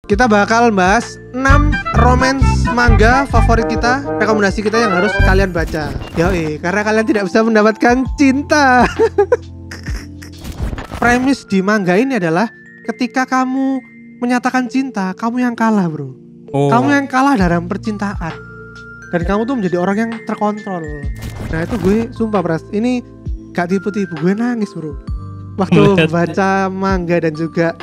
Kita bakal bahas 6 romance manga favorit kita, rekomendasi kita yang harus kalian baca. Yoi, karena kalian tidak bisa mendapatkan cinta. Premis di manga ini adalah ketika kamu menyatakan cinta, kamu yang kalah, bro. Kamu yang kalah dalam percintaan. Dan kamu tuh menjadi orang yang terkontrol. Nah itu gue sumpah Pras, ini gak tipu-tipu, gue nangis bro waktu baca manga dan juga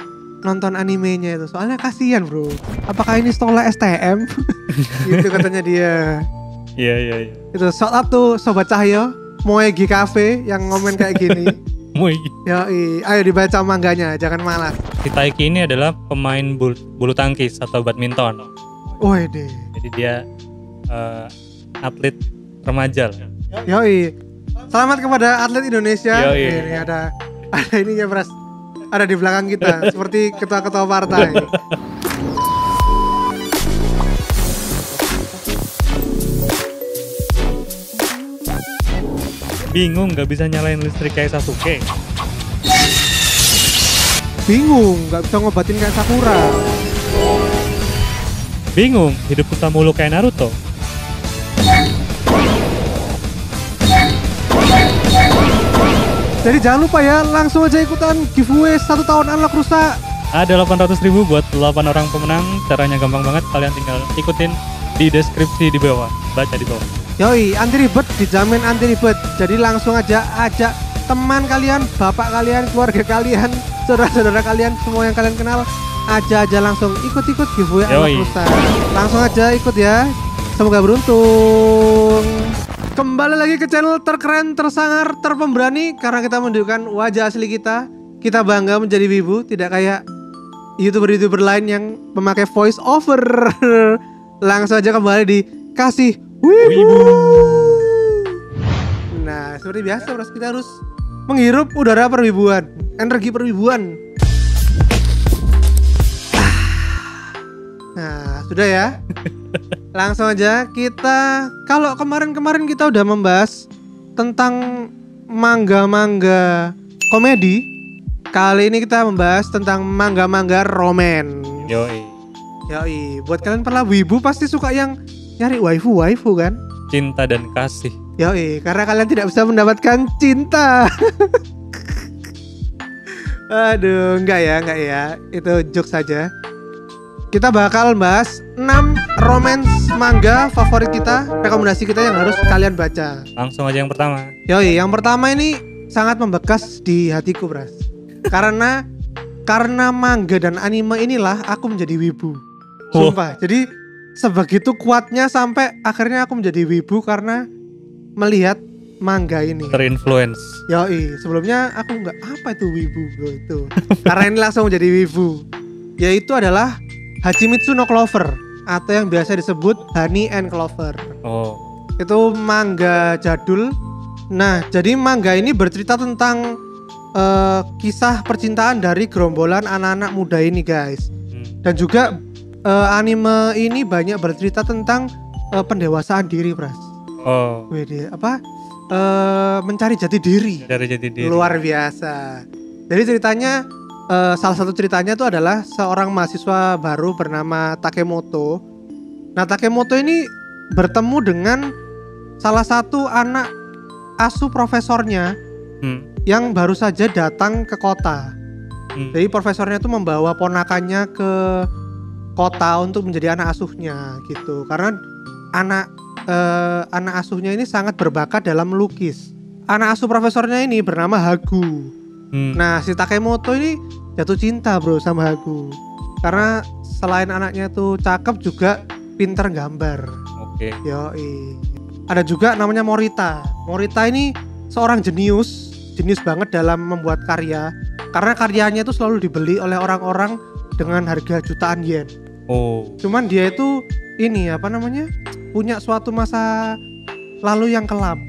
nonton animenya itu. Soalnya kasihan bro, apakah ini sekolah STM? Gitu katanya dia. Iya. Itu shout out tuh Sobat Cahyo Moegi Cafe yang ngomen kayak gini. Moegi. Yoi, ayo dibaca mangganya, jangan malas. Si Taiki ini adalah pemain bulu tangkis atau badminton. Woi deh. Jadi dia atlet remaja lah. Yoi, selamat kepada atlet Indonesia. Yoi. Ini ada ininya Pras, ada di belakang kita seperti ketua-ketua partai. Bingung gak bisa nyalain listrik kayak Sasuke. Bingung gak bisa ngobatin kayak Sakura. Bingung hidup susah mulu kayak Naruto. Jadi jangan lupa ya, langsung aja ikutan giveaway 1 tahun unlock rusa. Ada 800.000 buat 8 orang pemenang. Caranya gampang banget, kalian tinggal ikutin di deskripsi di bawah. Baca di bawah. Yoi, anti ribet, dijamin anti ribet. Jadi langsung aja ajak teman kalian, bapak kalian, keluarga kalian, saudara-saudara kalian, semua yang kalian kenal. Aja langsung ikut-ikut giveaway unlock rusa. Langsung aja ikut ya. Semoga beruntung. Kembali lagi ke channel terkeren, tersangar, terpemberani. Karena kita menunjukkan wajah asli kita. Kita bangga menjadi wibu, tidak kayak YouTuber-YouTuber lain yang memakai voice over. Langsung aja kembali dikasih wibu. Nah seperti biasa Bros, kita harus menghirup udara perwibuan, energi perwibuan. Nah sudah ya. Langsung aja kita, kalau kemarin kita udah membahas tentang manga-manga komedi, kali ini kita membahas tentang manga-manga roman. Yoi, buat kalian para wibu pasti suka yang nyari waifu kan? Cinta dan kasih. Yoi, karena kalian tidak bisa mendapatkan cinta. Aduh, enggak ya, itu jokes saja. Kita bakal bahas 6 romance manga favorit kita, rekomendasi kita yang harus kalian baca. Langsung aja yang pertama. Yoi, yang pertama ini sangat membekas di hatiku Bras. Karena manga dan anime inilah aku menjadi wibu. Sumpah, jadi sebegitu kuatnya sampai akhirnya aku menjadi wibu karena melihat manga ini. Terinfluence. Yoi, sebelumnya aku nggak apa itu wibu bro itu. Karena ini langsung menjadi wibu. Yaitu adalah Hachimitsu no Clover atau yang biasa disebut Honey and Clover. Itu manga jadul. Nah, jadi manga ini bercerita tentang kisah percintaan dari gerombolan anak-anak muda ini, guys. Dan juga anime ini banyak bercerita tentang pendewasaan diri, Pras. Wede, apa? Mencari jati diri. Luar biasa. Jadi ceritanya salah satu ceritanya itu adalah seorang mahasiswa baru bernama Takemoto. Nah Takemoto ini bertemu dengan salah satu anak asuh profesornya yang baru saja datang ke kota. Jadi profesornya itu membawa ponakannya ke kota untuk menjadi anak asuhnya gitu. Karena anak asuhnya ini sangat berbakat dalam melukis. Anak asuh profesornya ini bernama Hagu. Nah si Takemoto ini jatuh cinta bro sama Hagu. Karena selain anaknya tuh cakep juga pinter gambar. Yoi. Ada juga namanya Morita. Morita ini seorang jenius banget dalam membuat karya. Karena karyanya itu selalu dibeli oleh orang-orang dengan harga jutaan yen. Cuman dia itu ini apa namanya, punya suatu masa lalu yang kelam.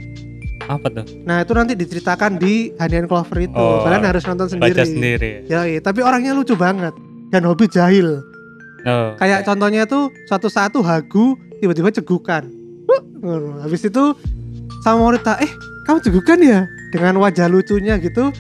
Apa tuh? Nah itu nanti diceritakan di Honey and Clover itu. Kalian harus nonton sendiri. Baca sendiri. Yoi, tapi orangnya lucu banget dan hobi jahil. Kayak contohnya tuh suatu saat tuh Hagu tiba-tiba cegukan. Habis itu sama Morita, kamu cegukan ya? Dengan wajah lucunya gitu.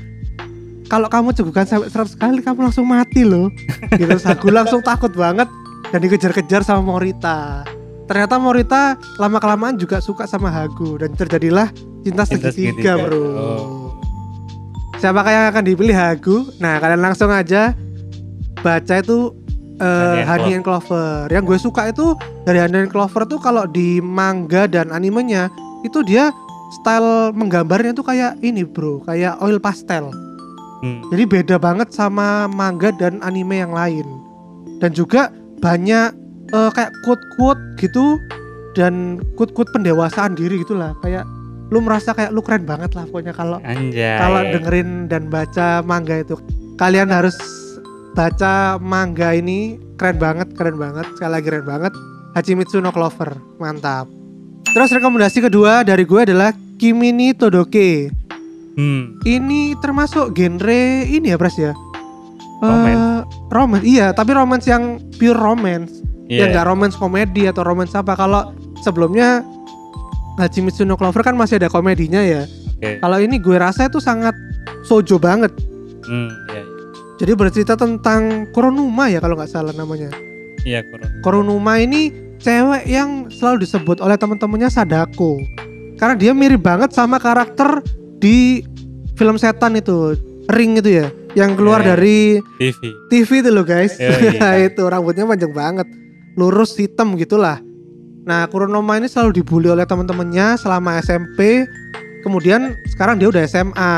kalau kamu cegukan sampai 100 kali kamu langsung mati loh. Gitu, Hagu langsung takut banget dan dikejar-kejar sama Morita. Ternyata Morita lama-kelamaan juga suka sama Hagu dan terjadilah cinta segitiga, bro. Siapakah yang akan dipilih Hagu? Nah, kalian langsung aja baca itu Honey and Clover. Yang gue suka itu dari Honey and Clover tuh kalau di manga dan animenya itu dia style menggambarnya tuh kayak ini, bro, kayak oil pastel. Jadi beda banget sama manga dan anime yang lain. Dan juga banyak kayak quote-quote gitu dan quote-quote pendewasaan diri gitulah. Kayak lu merasa kayak lu keren banget lah pokoknya kalau dengerin dan baca manga itu. Kalian harus baca manga ini, keren banget. Sekali lagi keren banget. Hachimitsu no Clover, mantap. Terus rekomendasi kedua dari gue adalah Kimi ni Todoke. Ini termasuk genre ini ya, Pras ya? Romance, iya, tapi romance yang pure romance. Ya nggak romance komedi atau romance apa. Kalau sebelumnya Hachimitsu no Clover kan masih ada komedinya ya. Kalau ini gue rasa itu sangat shoujo banget. Jadi bercerita tentang Koronuma ya kalau nggak salah namanya. Iya, Koronuma ini cewek yang selalu disebut oleh teman-temannya Sadako. Karena dia mirip banget sama karakter di film setan itu, Ring itu ya, yang keluar dari TV itu loh guys. Itu rambutnya panjang banget, lurus hitam gitulah. Nah, Koronoma ini selalu dibully oleh teman-temannya selama SMP. Kemudian sekarang dia udah SMA.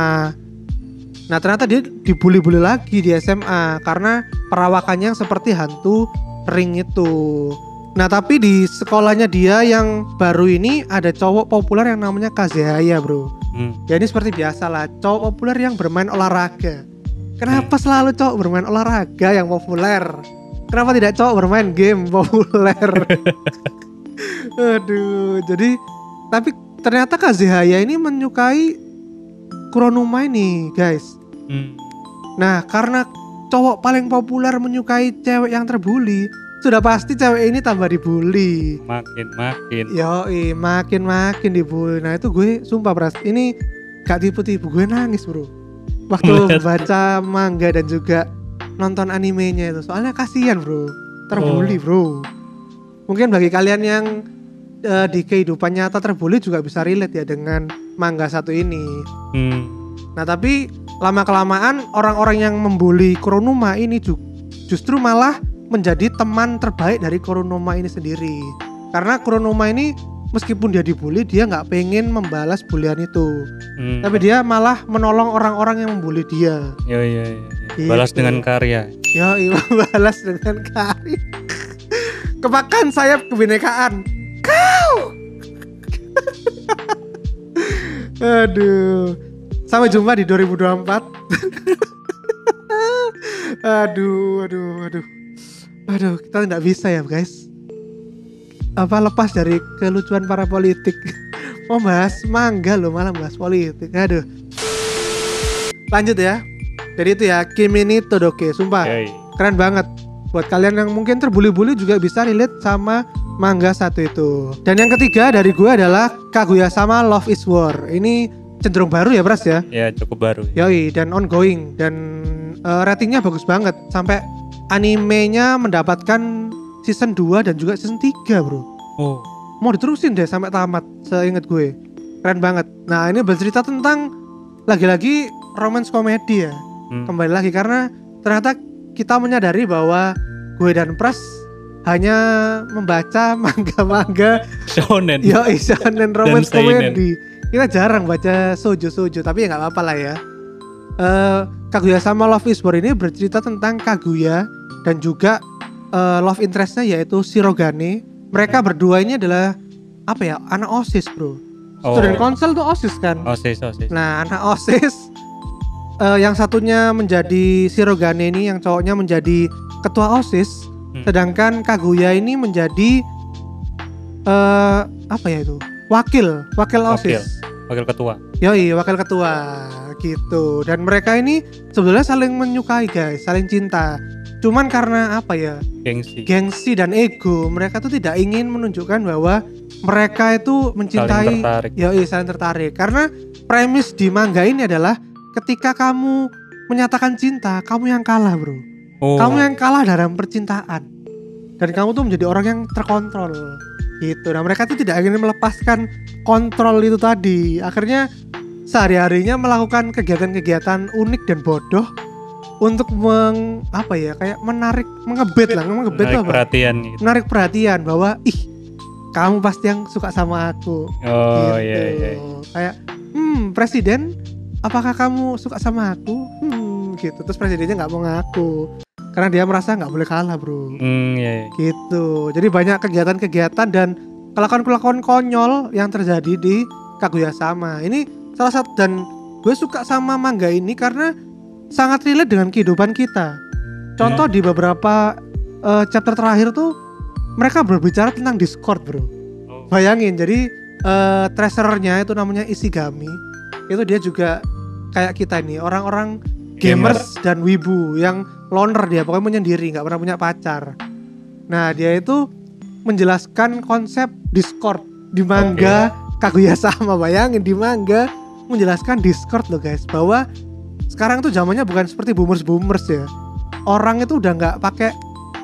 Nah, ternyata dia dibully-bully lagi di SMA karena perawakannya seperti hantu Ring itu. Nah, tapi di sekolahnya dia yang baru ini ada cowok populer yang namanya Kazehaya, bro. Ya ini seperti biasa lah, cowok populer yang bermain olahraga. Kenapa selalu cowok bermain olahraga yang populer? Kenapa tidak cowok bermain game populer? Aduh, jadi tapi ternyata Kazehaya ini menyukai Koronuma ini, guys. Nah, karena cowok paling populer menyukai cewek yang terbully, sudah pasti cewek ini tambah dibully. Makin dibully. Nah itu gue sumpah, Pras, ini gak tipu-tipu, gue nangis, bro, waktu baca manga dan juga nonton animenya itu. Soalnya kasihan, bro, terbully, bro. Mungkin bagi kalian yang di kehidupan nyata terbully juga bisa relate ya dengan manga satu ini. Nah tapi lama-kelamaan orang-orang yang membuli Koronuma ini justru malah menjadi teman terbaik dari Koronuma ini sendiri. Karena Koronuma ini meskipun dia dibully, dia gak pengen membalas bulian itu. Tapi dia malah menolong orang-orang yang membuli dia. Balas dengan karya. Balas dengan karya. Kepakan sayap kebinekaan. Kau. Aduh. Sampai jumpa di 2024. Aduh, kita tidak bisa ya guys. Lepas dari kelucuan para politik. Mau bahas manga loh, malah bahas politik. Aduh. Lanjut ya. Jadi itu ya, Kimi ni Todoke. Sumpah, keren banget. Buat kalian yang mungkin terbuli-buli juga bisa relate sama manga satu itu. Dan yang ketiga dari gue adalah Kaguya-sama Love is War. Ini cenderung baru ya, Pras ya? Ya, cukup baru. Dan ongoing. Dan ratingnya bagus banget. Sampai animenya mendapatkan season 2 dan juga season 3, bro. Mau diterusin deh sampai tamat, seingat gue. Keren banget. Nah, ini bercerita tentang lagi-lagi romance komedi ya. Kembali lagi karena ternyata kita menyadari bahwa gue dan Pras hanya membaca manga-manga shonen. Shonen romance komedi. Kita jarang baca shoujo, tapi ya nggak apa-apa lah ya. Kaguya-sama Love is War ini bercerita tentang Kaguya dan juga love interestnya yaitu Shirogane. Mereka berdua ini adalah anak OSIS, bro. Student Council tuh OSIS kan? OSIS. Nah, anak OSIS yang satunya menjadi Shirogane ini, yang cowoknya menjadi ketua OSIS, sedangkan Kaguya ini menjadi wakil OSIS. Wakil ketua. Wakil ketua gitu. Dan mereka ini sebetulnya saling menyukai, guys, saling cinta. Cuman karena gengsi dan ego, mereka tuh tidak ingin menunjukkan bahwa mereka itu mencintai. Saling tertarik. Karena premis di manga ini adalah ketika kamu menyatakan cinta, kamu yang kalah bro. Kamu yang kalah dalam percintaan. Dan kamu tuh menjadi orang yang terkontrol gitu. Nah mereka tuh tidak ingin melepaskan kontrol itu tadi. Akhirnya sehari-harinya melakukan kegiatan-kegiatan unik dan bodoh untuk menarik perhatian gitu. Menarik perhatian bahwa kamu pasti yang suka sama aku. Oh gitu. Iya. Kayak presiden, apakah kamu suka sama aku? Gitu. Terus presidennya nggak mau ngaku karena dia merasa nggak boleh kalah bro. Iya. Gitu. Jadi banyak kegiatan-kegiatan dan kelakuan-kelakuan konyol yang terjadi di Kaguya-sama. Ini salah satu, dan gue suka sama manga ini karena sangat relate dengan kehidupan kita. Contoh di beberapa chapter terakhir tuh mereka berbicara tentang Discord bro. Bayangin, jadi treasurernya itu namanya Ishigami. Itu dia juga kayak kita nih, orang-orang gamers dan wibu yang loner, dia pokoknya menyendiri, gak pernah punya pacar. Nah dia itu menjelaskan konsep Discord di manga Kaguya-sama. Bayangin, di manga menjelaskan Discord loh guys, bahwa sekarang tuh zamannya bukan seperti boomers ya. Orang itu udah nggak pakai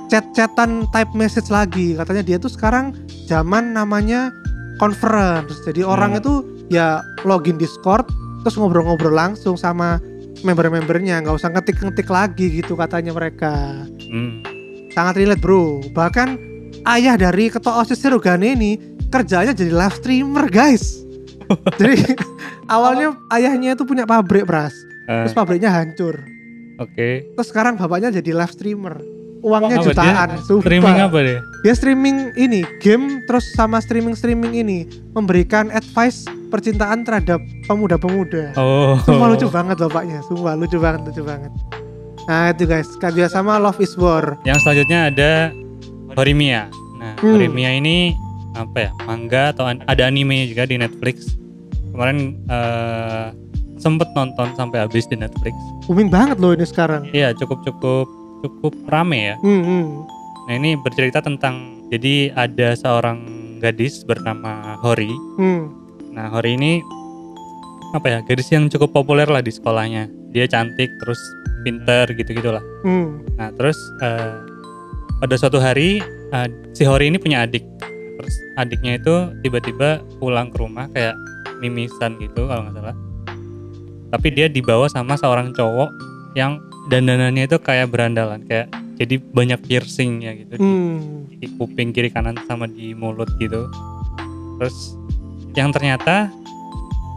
chat-chatan type message lagi. Katanya dia tuh sekarang zaman namanya conference. Jadi orang itu ya login Discord terus ngobrol-ngobrol langsung sama member-membernya, nggak usah ngetik-ngetik lagi gitu katanya mereka. Sangat relate bro. Bahkan ayah dari ketua OSIS Shirogane ini kerjanya jadi live streamer guys. Jadi awalnya ayahnya itu punya pabrik beras, terus pabriknya hancur. Terus sekarang bapaknya jadi live streamer. Uangnya jutaan. Streaming apa dia? Dia streaming ini game, terus sama streaming ini memberikan advice percintaan terhadap pemuda-pemuda. Sumpah lucu banget bapaknya. Sumpah lucu banget. Nah itu guys, Kaguya-sama Love is War. Yang selanjutnya ada Horimiya. Nah Horimiya ini apa ya, manga atau ada anime juga di Netflix. Kemarin sempet nonton sampai habis di Netflix. Booming banget loh ini sekarang. Iya, cukup rame ya. Nah ini bercerita tentang, jadi ada seorang gadis bernama Hori. Nah Hori ini apa ya, gadis yang cukup populer lah di sekolahnya. Dia cantik, terus pinter gitu-gitulah. Nah terus pada suatu hari si Hori ini punya adik. Terus adiknya itu tiba-tiba pulang ke rumah kayak mimisan gitu kalau nggak salah. Tapi dia dibawa sama seorang cowok yang dandanannya itu kayak berandalan, kayak jadi banyak piercingnya gitu di kuping kiri kanan sama di mulut gitu. Terus yang ternyata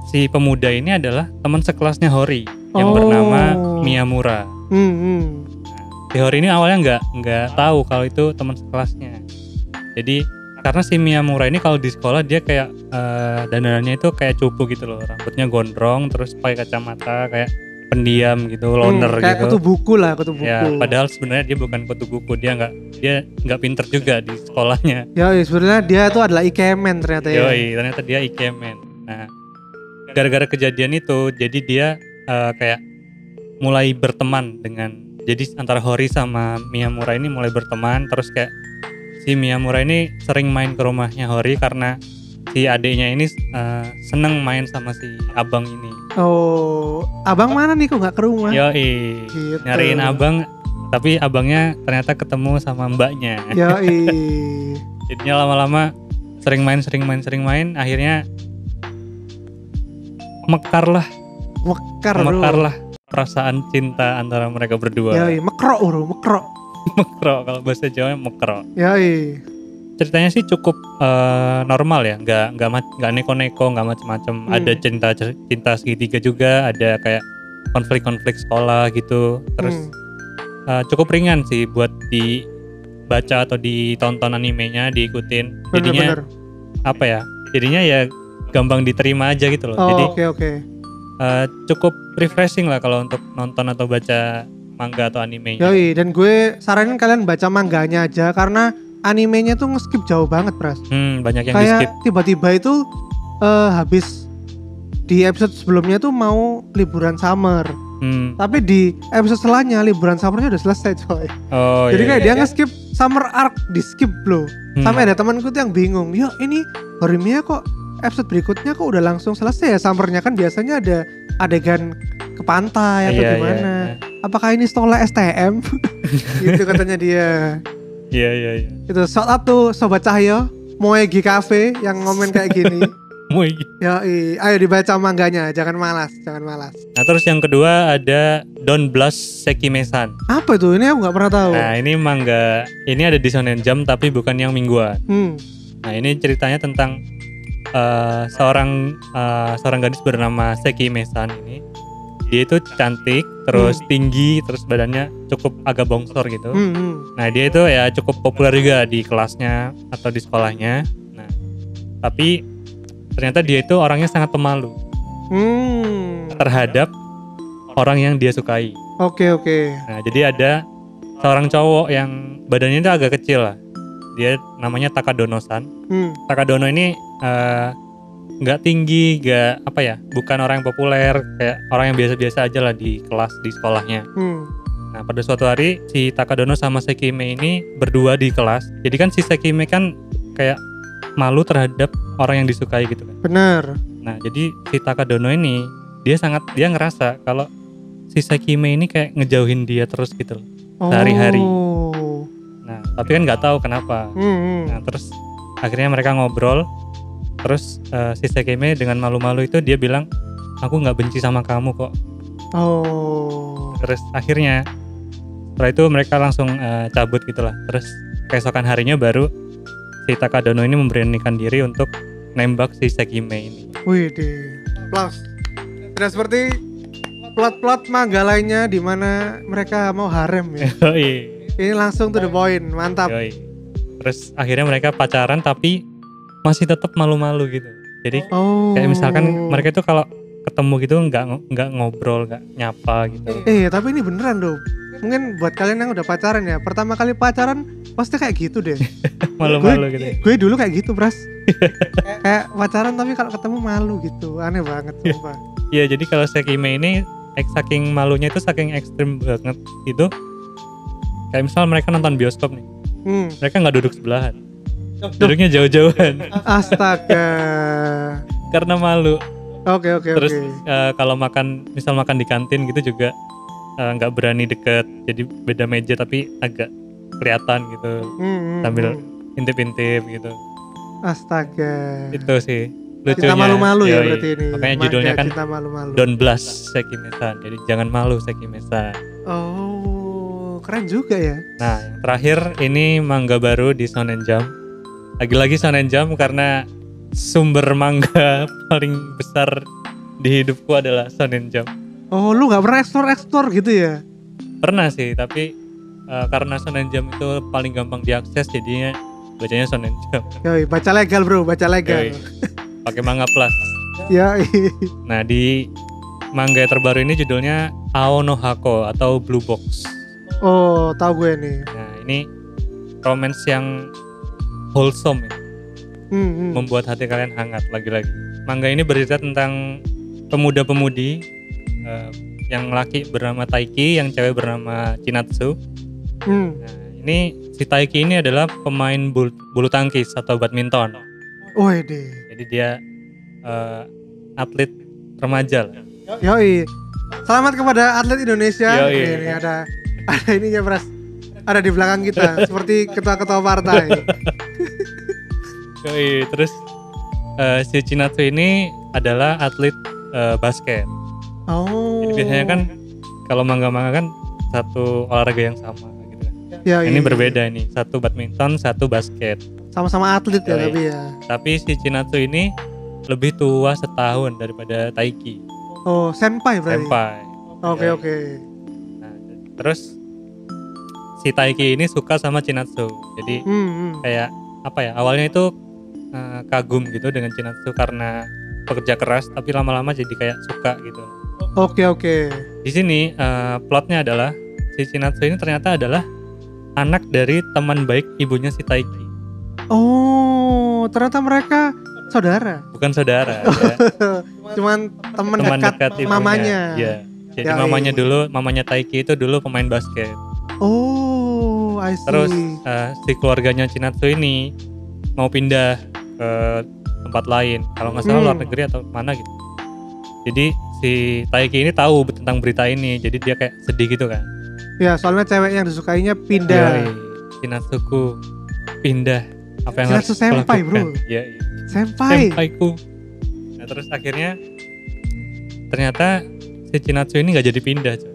si pemuda ini adalah teman sekelasnya Hori yang bernama Miyamura. Nah, si Hori ini awalnya nggak tahu kalau itu teman sekelasnya. Jadi karena si Miyamura ini kalau di sekolah dia kayak dandanannya itu kayak cupu gitu loh, rambutnya gondrong, terus pakai kacamata, kayak pendiam gitu, loner kayak gitu. Kutu buku. Ya, padahal sebenarnya dia bukan kutu buku, dia nggak pinter juga di sekolahnya. Sebenarnya dia itu adalah ikemen ternyata ya. Ternyata dia ikemen. Nah, gara-gara kejadian itu, jadi dia kayak mulai berteman jadi antara Hori sama Miyamura ini mulai berteman, terus kayak si Miyamura ini sering main ke rumahnya Hori karena si adiknya ini seneng main sama si abang ini. Abang mana nih kok nggak ke rumah? Gitu. Nyariin abang, tapi abangnya ternyata ketemu sama mbaknya. Jadinya lama-lama sering main, akhirnya mekarlah perasaan cinta antara mereka berdua. Mekrok. Mekro, kalau bahasa Jawa mekro. Ceritanya sih cukup normal ya, nggak neko-neko, nggak macem-macem. Ada cinta segitiga juga, ada kayak konflik sekolah gitu. Terus cukup ringan sih buat dibaca atau ditonton animenya, diikutin. Jadinya apa ya? Jadinya ya gampang diterima aja gitu loh. Jadi cukup refreshing lah kalau untuk nonton atau baca manga atau animenya. Dan gue saranin kalian baca mangganya aja karena animenya tuh nge-skip jauh banget, Pras. Banyak yang di-skip. Kayak tiba-tiba itu habis di episode sebelumnya tuh mau liburan summer. Tapi di episode selanjutnya liburan summernya udah selesai coy. Jadi kayak dia nge-skip summer arc, di-skip loh. Sampai ada temanku tuh yang bingung, ini Horimiya kok episode berikutnya kok udah langsung selesai ya summernya, kan biasanya ada adegan ke pantai atau gimana. Apakah ini stolnya STM? Gitu katanya dia. Iya. Itu shout out tuh Sobat Cahyo Moegi Cafe yang ngomen kayak gini. Moegi. Ayo dibaca mangganya, jangan malas. Nah terus yang kedua ada Don't Blush Sekimesan. Apa itu? Ini aku nggak pernah tahu. Nah ini manga, ini ada di Shonen Jump tapi bukan yang mingguan. Nah ini ceritanya tentang seorang gadis bernama Sekimesan ini. Dia itu cantik, terus tinggi, terus badannya cukup agak bongsor gitu. Nah dia itu ya cukup populer juga di kelasnya atau di sekolahnya. Nah tapi ternyata dia itu orangnya sangat pemalu terhadap orang yang dia sukai. Oke. Nah jadi ada seorang cowok yang badannya itu agak kecil lah. Dia namanya Takadono-san. Takadono ini nggak tinggi, nggak bukan orang yang populer, kayak orang yang biasa-biasa aja lah di kelas di sekolahnya. Nah pada suatu hari si Takadono sama Sekime ini berdua di kelas. Jadi kan si Sekime kan kayak malu terhadap orang yang disukai gitu kan. Benar. Nah jadi si Takadono ini dia ngerasa kalau si Sekime ini kayak ngejauhin dia terus gitu loh, sehari-hari. Nah tapi kan nggak tahu kenapa. Nah terus akhirnya mereka ngobrol. Terus si Sekime dengan malu-malu itu dia bilang, aku nggak benci sama kamu kok. Terus akhirnya setelah itu mereka langsung cabut gitulah. Terus keesokan harinya baru si Takadono ini memberanikan diri untuk nembak si Sekime ini. Wih deh, plus. Tidak seperti plot-plot manga lainnya di mana mereka mau harem ya. Ini langsung to the point, mantap. Terus akhirnya mereka pacaran tapi masih tetap malu-malu gitu. Jadi kayak misalkan mereka itu kalau ketemu gitu nggak ngobrol, nggak nyapa gitu. Tapi ini beneran dong. Mungkin buat kalian yang udah pacaran ya, pertama kali pacaran pasti kayak gitu deh. Malu-malu gitu. Gue dulu kayak gitu, Bras. Kayak pacaran tapi kalau ketemu malu gitu. Aneh banget sumpah. Iya, jadi kalau Sekime ini saking malunya itu saking ekstrim banget gitu. Kayak misal mereka nonton bioskop nih. Mereka nggak duduk sebelahan. Duduknya jauh-jauhan. Astaga. Karena malu. Oke. Terus kalau makan di kantin gitu juga nggak berani deket. Jadi beda meja tapi agak kelihatan gitu. Sambil intip-intip gitu. Astaga. Itu sih lucunya. Cinta malu-malu ya berarti ini. Makanya judulnya kan Don't Blush Sekimesan. Jadi jangan malu Sekimesan. Keren juga ya. Nah yang terakhir ini manga baru di Shonen Jump. Lagi-lagi Shonen Jump karena sumber manga paling besar di hidupku adalah Shonen Jump. Lu gak pernah explore gitu ya? Pernah sih, tapi karena Shonen Jump itu paling gampang diakses jadinya bacanya Shonen Jump. Baca legal bro, baca legal. Pakai Manga Plus. Nah di manga terbaru ini judulnya Ao no Hako atau Blue Box. Tahu gue nih. Nah ini romance yang wholesome ya. Membuat hati kalian hangat lagi-lagi. Manga ini bercerita tentang pemuda-pemudi yang laki bernama Taiki, yang cewek bernama Chinatsu. Nah, ini si Taiki ini adalah pemain bulu tangkis atau badminton. Jadi dia atlet remaja lah. Selamat kepada atlet Indonesia. Ini ada ininya Pras. Ada di belakang kita seperti ketua-ketua partai. Terus si Chinatsu ini adalah atlet basket. Jadi biasanya kan kalau manga-manga kan satu olahraga yang sama gitu kan. Ini berbeda nih, satu badminton, satu basket. Sama-sama atlet ya tapi ya. Tapi si Chinatsu ini lebih tua setahun daripada Taiki. Senpai berarti. Senpai. Oke. Nah, terus si Taiki ini suka sama Chinatsu. Jadi kayak awalnya itu kagum gitu dengan Chinatsu karena pekerja keras, tapi lama-lama jadi kayak suka gitu. Oke. Di sini plotnya adalah si Chinatsu ini ternyata adalah anak dari teman baik ibunya si Taiki. Ternyata mereka saudara. Bukan saudara. Cuman teman dekat mamanya. Iya. Jadi mamanya Taiki itu dulu pemain basket. I see. Terus si keluarganya Chinatsu ini mau pindah ke tempat lain, kalau nggak salah luar negeri atau mana gitu. Jadi si Taiki ini tahu tentang berita ini, jadi dia kayak sedih gitu kan. Ya, soalnya cewek yang disukainya pindah. Chinatsuku pindah. Apa yang Chinatsu harus senpai, kulakukan? bro. Iya. Senpaiku. Nah, terus akhirnya ternyata si Chinatsu ini nggak jadi pindah, coy.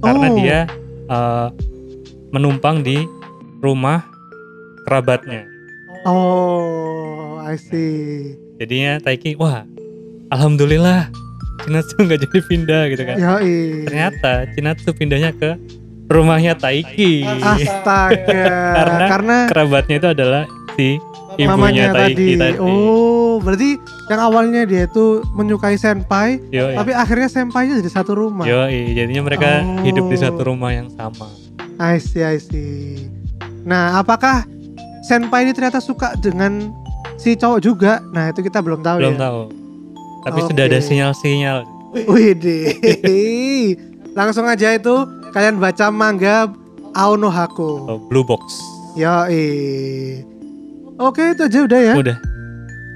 Karena dia menumpang di rumah kerabatnya. Oh, I see. Jadinya Taiki, wah, alhamdulillah Chinatsu nggak jadi pindah gitu kan. Yoi. Ternyata Chinatsu pindahnya ke rumahnya Taiki. Astaga. Karena kerabatnya itu adalah si ibunya mamanya Taiki tadi. Oh, berarti yang awalnya dia itu menyukai senpai, tapi akhirnya senpainya jadi satu rumah. Jadinya mereka hidup di satu rumah yang sama. I see. Nah, apakah senpai ini ternyata suka dengan si cowok juga? Nah, itu kita belum tahu. Belum tahu. Tapi sudah ada sinyal-sinyal. Widih. Langsung aja itu kalian baca manga Ao no Hako. Blue Box. Oke, itu aja udah ya.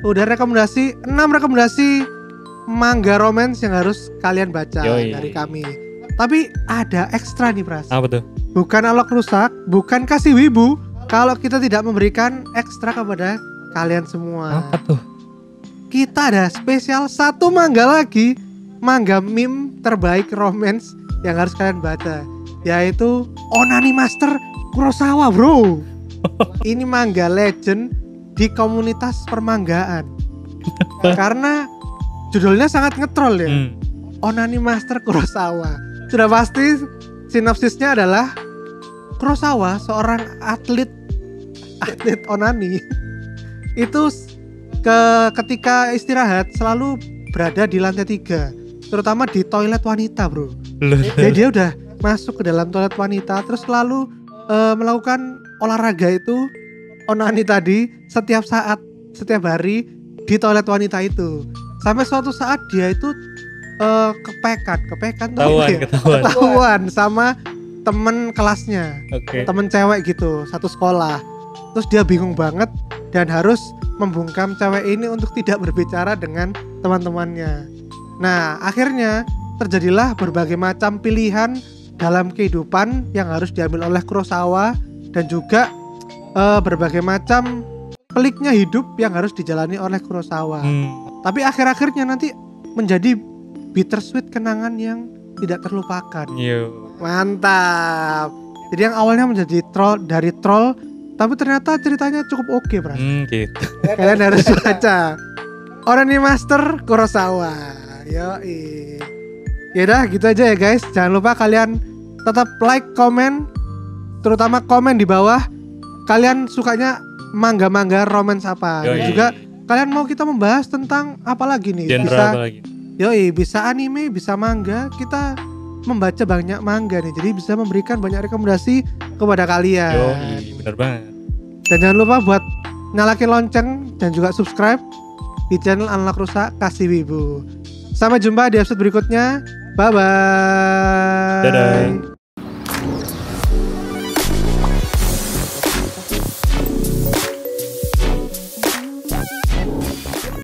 Udah rekomendasi 6 rekomendasi manga romance yang harus kalian baca dari kami. Tapi ada ekstra nih, Pras. Apa tuh? Bukan alok rusak, bukan kasih wibu kalau kita tidak memberikan ekstra kepada kalian semua. Apa tuh? Kita ada spesial satu manga lagi, manga meme terbaik romance yang harus kalian baca, yaitu Onani Master Kurosawa, bro. Ini manga legend di komunitas permanggaan. Karena judulnya sangat ngetrol ya. Onani Master Kurosawa. Sudah pasti sinopsisnya adalah Kurosawa, seorang atlet onani, itu ketika istirahat selalu berada di lantai 3, terutama di toilet wanita, bro. Jadi dia udah masuk ke dalam toilet wanita, terus selalu melakukan olahraga itu, onani tadi, setiap saat, setiap hari di toilet wanita itu. Sampai suatu saat dia itu ketahuan sama temen kelasnya, temen cewek gitu, satu sekolah. Terus dia bingung banget dan harus membungkam cewek ini untuk tidak berbicara dengan teman-temannya. Nah, akhirnya terjadilah berbagai macam pilihan dalam kehidupan yang harus diambil oleh Kurosawa, dan juga berbagai macam peliknya hidup yang harus dijalani oleh Kurosawa. Tapi akhir-akhirnya nanti menjadi bittersweet kenangan yang tidak terlupakan. Mantap. Jadi yang awalnya menjadi troll, tapi ternyata ceritanya cukup oke, Bro. Gitu. Kalian harus baca Onani Master Kurosawa. Yoi. Yaudah gitu aja ya guys. Jangan lupa kalian tetap like, komen, terutama komen di bawah kalian sukanya manga-manga romance apa. Dan juga kalian mau kita membahas tentang apa lagi nih? Genre apa lagi? Bisa anime, bisa manga. Kita membaca banyak manga nih, jadi bisa memberikan banyak rekomendasi kepada kalian. Bener banget. Dan jangan lupa buat nyalakin lonceng dan juga subscribe di channel Anak Rusak Kasih Wibu. Sampai jumpa di episode berikutnya. Bye bye. Dadah.